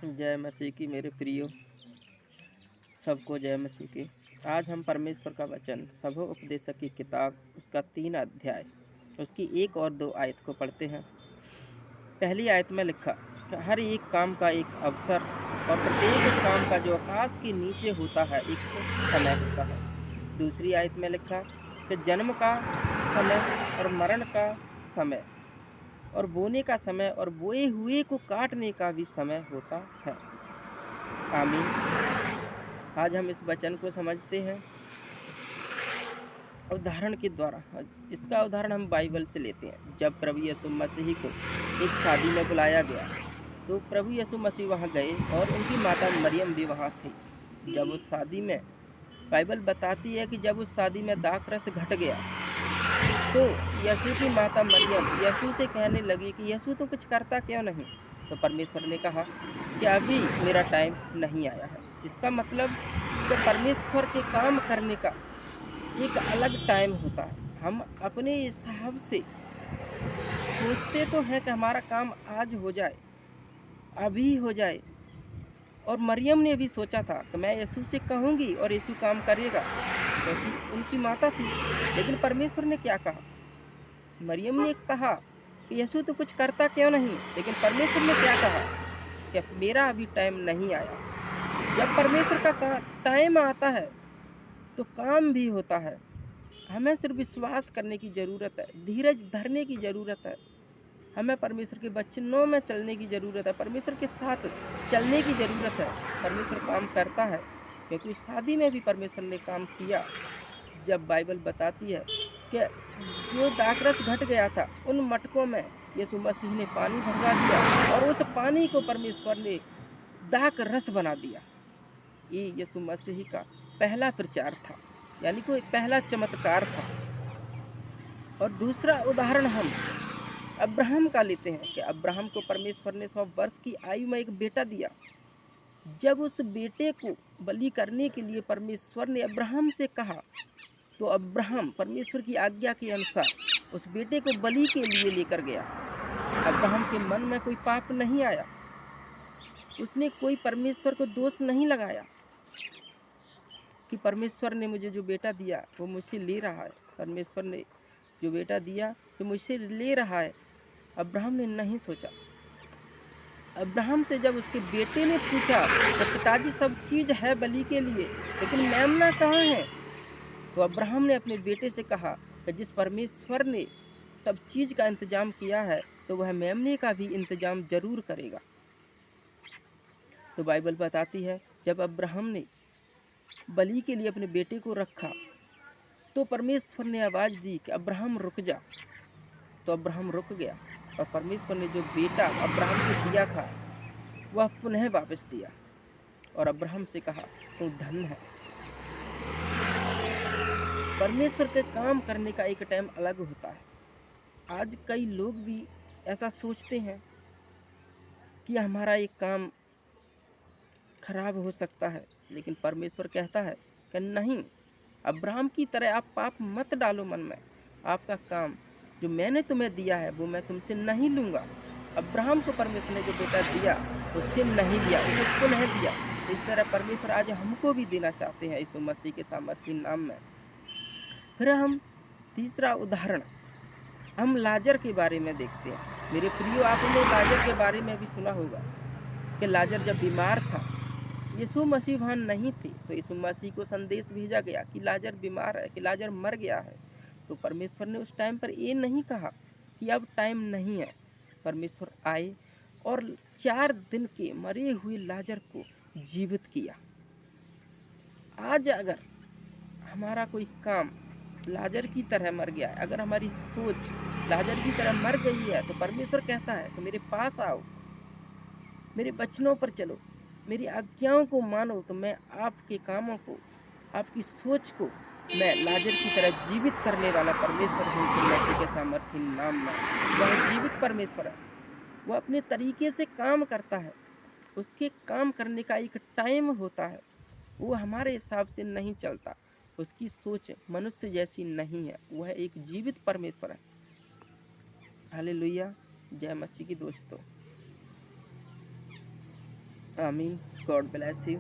जय मसीह की मेरे प्रियो, सबको जय मसीह की। आज हम परमेश्वर का वचन सबो उपदेशक की किताब उसका 3 अध्याय उसकी 1 और 2 आयत को पढ़ते हैं। पहली आयत में लिखा कि हर एक काम का एक अवसर और प्रत्येक काम का जो आकाश के नीचे होता है एक समय होता है। दूसरी आयत में लिखा कि जन्म का समय और मरण का समय और बोने का समय और बोए हुए को काटने का भी समय होता है। आमीन। आज हम इस वचन को समझते हैं उदाहरण के द्वारा। इसका उदाहरण हम बाइबल से लेते हैं। जब प्रभु यीशु मसीह को एक शादी में बुलाया गया तो प्रभु यीशु मसीह वहां गए और उनकी माता मरियम भी वहां थी। जब उस शादी में बाइबल बताती है कि जब उस शादी में दाखरस घट गया तो यीशु की माता मरियम यीशु से कहने लगी कि यीशु तू कुछ करता क्यों नहीं। तो परमेश्वर ने कहा कि अभी मेरा टाइम नहीं आया है। इसका मतलब कि परमेश्वर के काम करने का एक अलग टाइम होता है। हम अपने हिसाब से सोचते तो हैं कि हमारा काम आज हो जाए, अभी हो जाए। और मरियम ने भी सोचा था कि मैं यीशु से कहूँगी और यीशु काम करेगा, क्योंकि उनकी माता थी। लेकिन परमेश्वर ने क्या कहा? मरियम ने कहा कि यीशु तो कुछ करता क्यों नहीं, लेकिन परमेश्वर ने क्या कहा कि अब मेरा अभी टाइम नहीं आया। जब परमेश्वर का टाइम आता है तो काम भी होता है। हमें सिर्फ विश्वास करने की ज़रूरत है, धीरज धरने की ज़रूरत है। हमें परमेश्वर के वचनों में चलने की ज़रूरत है, परमेश्वर के साथ चलने की ज़रूरत है। परमेश्वर काम करता है, क्योंकि शादी में भी परमेश्वर ने काम किया। जब बाइबल बताती है कि जो दाखरस घट गया था उन मटकों में यीशु मसीह ने पानी भरवा दिया और उस पानी को परमेश्वर ने दाख रस बना दिया। ये यीशु मसीह का पहला प्रचार था, यानी कोई पहला चमत्कार था। और दूसरा उदाहरण हम अब्राहम का लेते हैं कि अब्राहम को परमेश्वर ने 100 वर्ष की आयु में एक बेटा दिया। जब उस बेटे को बलि करने के लिए परमेश्वर ने अब्राहम से कहा तो अब्राहम परमेश्वर की आज्ञा के अनुसार उस बेटे को बलि के लिए लेकर गया। अब्राहम के मन में कोई पाप नहीं आया, उसने कोई परमेश्वर को दोष नहीं लगाया कि परमेश्वर ने मुझे जो बेटा दिया वो मुझसे ले रहा है, परमेश्वर ने जो बेटा दिया वो मुझसे ले रहा है। अब्राहम ने नहीं सोचा। अब्राहम से जब उसके बेटे ने पूछा तो पिताजी सब चीज़ है बलि के लिए, लेकिन मेमना कहाँ है? तो अब्राहम ने अपने बेटे से कहा कि जिस परमेश्वर ने सब चीज़ का इंतजाम किया है तो वह मेमने का भी इंतजाम जरूर करेगा। तो बाइबल बताती है जब अब्राहम ने बलि के लिए अपने बेटे को रखा तो परमेश्वर ने आवाज़ दी कि अब्राहम रुक जा। तो अब्राहम रुक गया और परमेश्वर ने जो बेटा अब्राहम को दिया था वह पुनः वापस दिया और अब्राहम से कहा तू धन्य है। परमेश्वर के काम करने का एक टाइम अलग होता है। आज कई लोग भी ऐसा सोचते हैं कि हमारा एक काम खराब हो सकता है, लेकिन परमेश्वर कहता है कि नहीं, अब्राहम की तरह आप पाप मत डालो मन में। आपका काम जो मैंने तुम्हें दिया है वो मैं तुमसे नहीं लूँगा। अब्राहम को परमेश्वर ने जो बेटा दिया उससे नहीं लिया, उसे पुनः दिया। इस तरह परमेश्वर आज हमको भी देना चाहते हैं यीशु मसीह के सामर्थ्य नाम में। फिर हम तीसरा उदाहरण हम लाजर के बारे में देखते हैं। मेरे प्रियो, आपने लाजर के बारे में भी सुना होगा कि लाजर जब बीमार था, यीशु मसीह वहाँ नहीं थे, तो यीशु मसीह को संदेश भेजा गया कि लाजर बीमार है, कि लाजर मर गया है। तो परमेश्वर ने उस टाइम पर ये नहीं कहा कि अब टाइम नहीं है। परमेश्वर आए और 4 दिन के मरे हुए लाजर को जीवित किया। आज अगर हमारा कोई काम लाजर की तरह मर गया है, अगर हमारी सोच लाजर की तरह मर गई है, तो परमेश्वर कहता है कि मेरे पास आओ, मेरे वचनों पर चलो, मेरी आज्ञाओं को मानो, तो मैं आपके कामों को, आपकी सोच को मैं लाजर की तरह जीवित करने वाला परमेश्वर हूँ। यीशु मसीह के सामर्थ्य नाम में वह जीवित परमेश्वर है। वह अपने तरीके से काम करता है। उसके काम करने का एक टाइम होता है। वो हमारे हिसाब से नहीं चलता। उसकी सोच मनुष्य जैसी नहीं है। वह एक जीवित परमेश्वर है। हालेलुया। जय मसीह की दोस्तों। आमीन। God bless you.